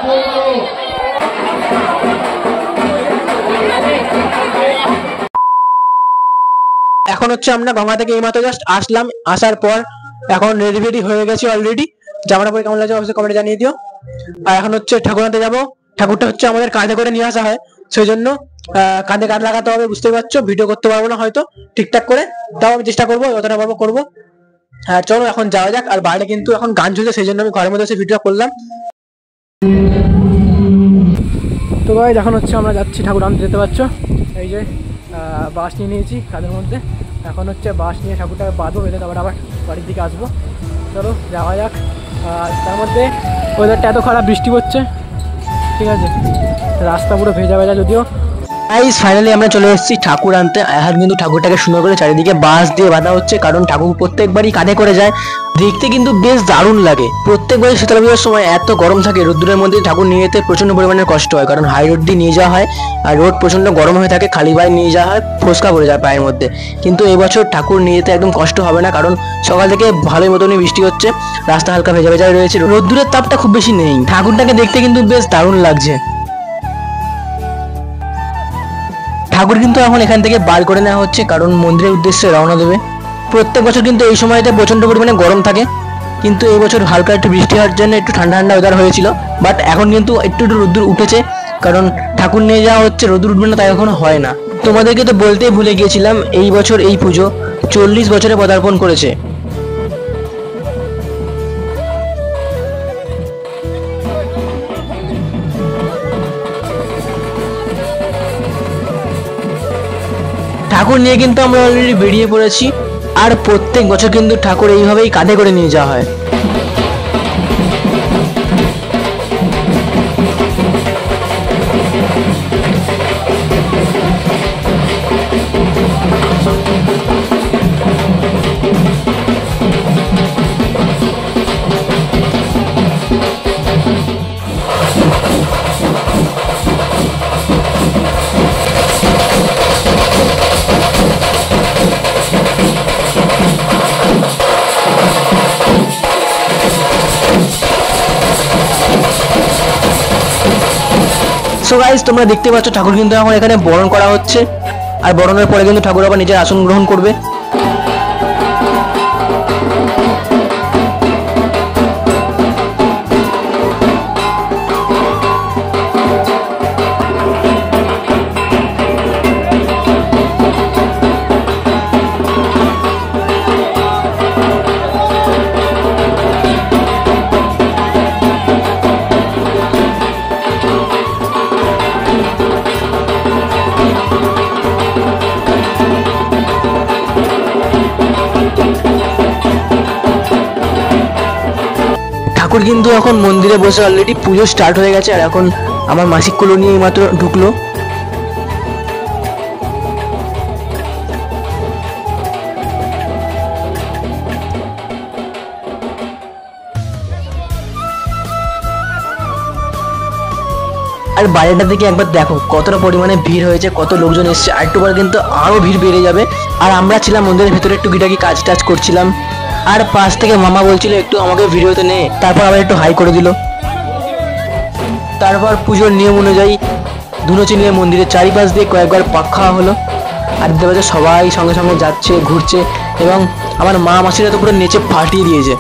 এখন হচ্ছে আমরা গঙ্গা থেকে এইমাত্র জাস্ট আসলাম, আসার পর এখন রেডি হয়ে গেছি অলরেডি। জামাটা পরে কেমন লাগছে অবশ্যই কমেন্টে জানিয়ে দিও। আর এখন হচ্ছে ঠাকুর আনতে যাবো। ঠাকুরটা হচ্ছে আমাদের কাঁধে করে নিয়ে আসা হয়, সেই জন্য কাঁধে কাঁধ লাগাতে হবে, বুঝতে পারছো। ভিডিও করতে পারবো না হয়তো ঠিকঠাক করে, তাও আমি চেষ্টা করবো, যতটা পারবো করবো। হ্যাঁ চলো এখন যাওয়া যাক। আর বাইরে কিন্তু এখন গান চলছে, সেই জন্য আমি ঘরের মধ্যে এসে ভিডিও করলাম। তো ভাই এখন হচ্ছে আমরা যাচ্ছি ঠাকুর আনতে, যেতে পারছো। এই যে বাস নিয়ে নিয়েছি কাঁধের মধ্যে, এখন হচ্ছে বাস নিয়ে ঠাকুরটাকে বাঁধবো, বেঁধে তারপর আবার বাড়ির দিকে আসবো। চলো যাওয়া যাক। আর তার মধ্যে ওয়েদারটা এত খারাপ, বৃষ্টি পড়ছে, ঠিক আছে, রাস্তা পুরো ভেজা ভেজা। যদিও গাইস ফাইনালি আমরা চলে এসেছি ঠাকুর আনতে। এখন কিন্তু ঠাকুরটাকে সুন্দর করে চারিদিকে বাঁশ দিয়ে বাঁধা হচ্ছে, কারণ ঠাকুর প্রত্যেকবারই কাঁধে করে যায়। দেখতে কিন্তু বেশ দারুণ লাগে। প্রত্যেকবারই শীতলা পুজোর সময় এত গরম থাকে, রোদ্দুরের মধ্যে ঠাকুর নিয়ে যেতে প্রচন্ড পরিমাণের কষ্ট হয়, কারণ হাই রোড দিয়ে নিয়ে যাওয়া হয় আর রোড প্রচন্ড গরম হয়ে থাকে, খালি পায়ে নিয়ে যাওয়া হয়, ফোসকা পড়ে যায় পায়ের মধ্যে। কিন্তু এবছর ঠাকুর নিয়ে যেতে একদম কষ্ট হবে না, কারণ সকাল থেকে ভালোই মতনই বৃষ্টি হচ্ছে, রাস্তা হালকা ভেজা ভেজা রয়েছে, রোদ্দুরের তাপটা খুব বেশি নেই। ঠাকুরটাকে দেখতে কিন্তু বেশ দারুণ লাগছে। ঠাকুর কিন্তু এখন এখান থেকে বার করে নেওয়া হচ্ছে, কারণ মন্দিরের উদ্দেশ্যে রওনা দেবে। প্রত্যেক বছর কিন্তু এই সময়টা প্রচন্ড পরিমাণে গরম থাকে, কিন্তু এই বছর হালকা একটু বৃষ্টি হওয়ার জন্য একটু ঠান্ডা ঠান্ডা ওয়েদার হয়েছিল। বাট এখন কিন্তু একটু রোদ্দুর উঠেছে, কারণ ঠাকুর নিয়ে যাওয়া হচ্ছে, রোদ্দুর উঠবে না তাই এখনো হয় না। তোমাদেরকে তো বলতেই ভুলে গিয়েছিলাম, এই বছর এই পুজো 40 বছরে পদার্পণ করেছে। ঠাকুর নিয়ে কিন্তু আমরা অলরেডি বেরিয়ে পড়েছি। আর প্রত্যেক বছর কিন্তু ঠাকুর এইভাবেই কাঁধে করে নিয়ে যাওয়া হয়। সো গাইস তোমরা দেখতে পাচ্ছ ঠাকুর কিন্তু এখন এখানে বরণ করা হচ্ছে, আর বরণের পরে কিন্তু ঠাকুর আবার নিজের আসন গ্রহণ করবে। ঠাকুর কিন্তু এখন মন্দিরে বসে অলরেডি পুজো স্টার্ট হয়ে গেছে। আর এখন আমার মাসিক কোলো নিয়ে মাত্র ঢুকলো। আর বাইরেটা থেকে একবার দেখো কতটা পরিমাণে ভিড় হয়েছে, কত লোকজন এসছে। আর একটু পরে কিন্তু আরো ভিড় বেড়ে যাবে। আর আমরা ছিলাম মন্দিরের ভেতরে টুকিটাকি কাজ টাজ করছিলাম, আর পাশ থেকে মামা বলছিল একটু আমাকে ভিডিওতে নে, তারপর আবার একটু হাই করে দিল। তারপর পুজোর নিয়ম অনুযায়ী ধুনুচি নিয়ে মন্দিরের চারিপাশ দিয়ে কয়েকবার পাক খাওয়া হলো। আর দেখতে পাচ্ছ সবাই সঙ্গে সঙ্গে যাচ্ছে, ঘুরছে, এবং আমার মা মাসিরা তো পুরো নেচে ফাটিয়ে দিয়েছে।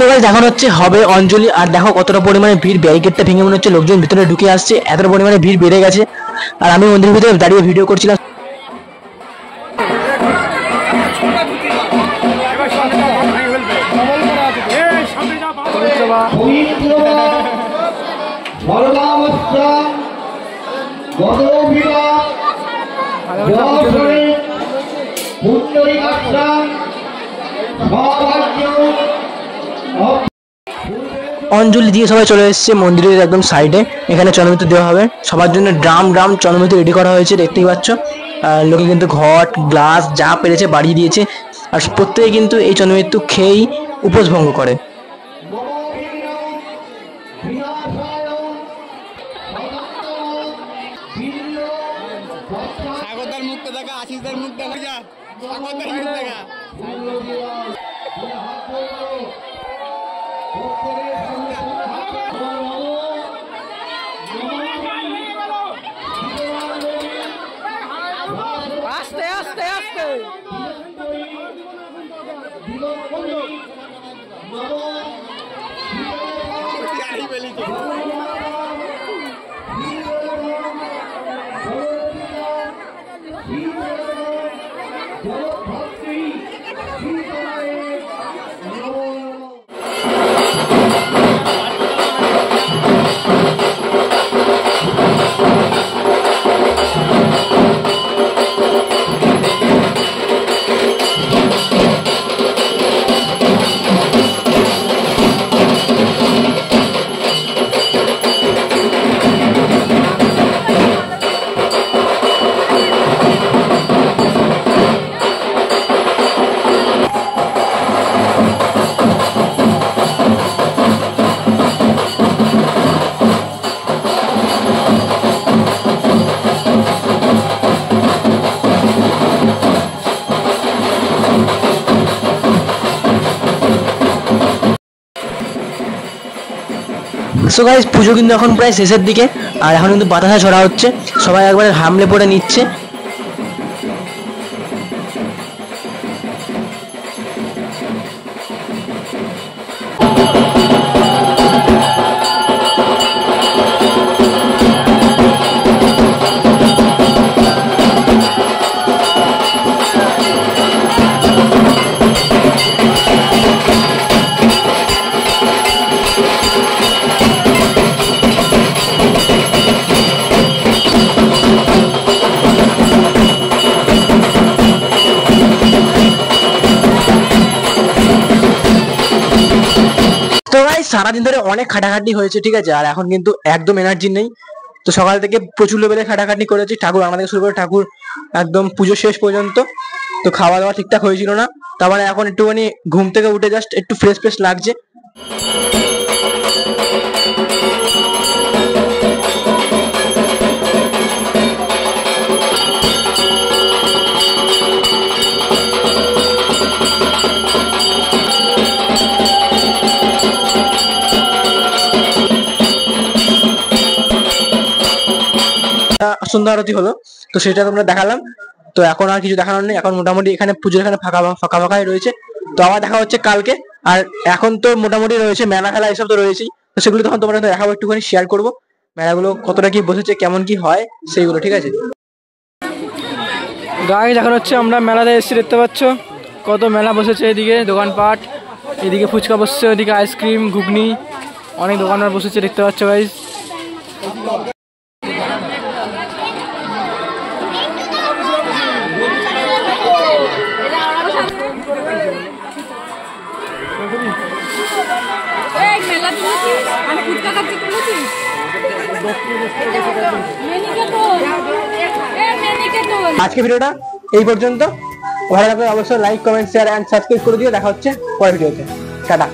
গাইস এখন হচ্ছে হবে অঞ্জলি, আর দেখো কতটা পরিমাণে ভিড়, ব্যারিকেডটা ভেঙে মনে হচ্ছে লোকজন ভিতরে ঢুকে আসছে, এতটা পরিমাণে ভিড় বেড়ে গেছে। আর আমি মন্দিরের ভিতরে দাঁড়িয়ে ভিডিও করছিলাম। অঞ্জলি দিয়ে সবাই চলে এসেছে মন্দিরের একদম সাইডে। এখানে চন্দ্রমিত্র দেওয়া হবে সবার জন্য, ড্রাম চন্দ্রমিত্র রেডি করা হয়েছে, দেখতেই পাচ্ছ। লোকে কিন্তু ঘট গ্লাস যা পেরেছে বাড়িয়ে দিয়েছে, আর প্রত্যেকে কিন্তু এই চন্দ্রমিত্র খেয়েই উপোস ভঙ্গ করে। আস্তে আস্তে আস্তে সো গাইস পুজো কিন্তু এখন প্রায় শেষের দিকে, আর এখন কিন্তু বাতাসা ছড়া হচ্ছে, সবাই একবারে হামলে পড়ে নিচ্ছে। সারাদিন ধরে অনেক খাটাখাটি হয়েছে, ঠিক আছে, আর এখন কিন্তু একদম এনার্জি নেই। তো সকাল থেকে প্রচুর লেভেলে খাটাখাটি করেছি, ঠাকুর আনা থেকে শুরু করে ঠাকুর একদম পুজো শেষ পর্যন্ত। তো খাওয়া দাওয়া ঠিকঠাক হয়েছিল না, তার মানে এখন একটুখানি ঘুম থেকে উঠে জাস্ট একটু ফ্রেশ লাগছে। সন্ধ্যা আরতি হলো, তো সেটা তোমরা দেখালাম। তো এখন আর কিছু দেখানোর নেই, এখন মোটামুটি এখানে পুজোর এখানে ফাঁকাই রয়েছে। তো আবার দেখা হচ্ছে কালকে। আর এখন তো মোটামুটি রয়েছে মেলা খেলা এসব তো রয়েছেই, তো সেগুলো তখন তোমরা দেখাবো, একটুখানি শেয়ার করবো মেলাগুলো কতটা কি বসেছে, কেমন কি হয় সেইগুলো, ঠিক আছে। গাইস এখন হচ্ছে আমরা মেলাতে এসেছি, দেখতে পাচ্ছ কত মেলা বসেছে, এদিকে দোকানপাট, এদিকে ফুচকা বসছে, ওইদিকে আইসক্রিম ঘুগনি অনেক দোকানপাট বসেছে, দেখতে পাচ্ছ গাইস। আজকে ভিডিওটা এই পর্যন্ত, ভালো লাগলে অবশ্যই like comment share and subscribe করে দিও। দেখা হচ্ছে পরের ভিডিওতে, টাটা।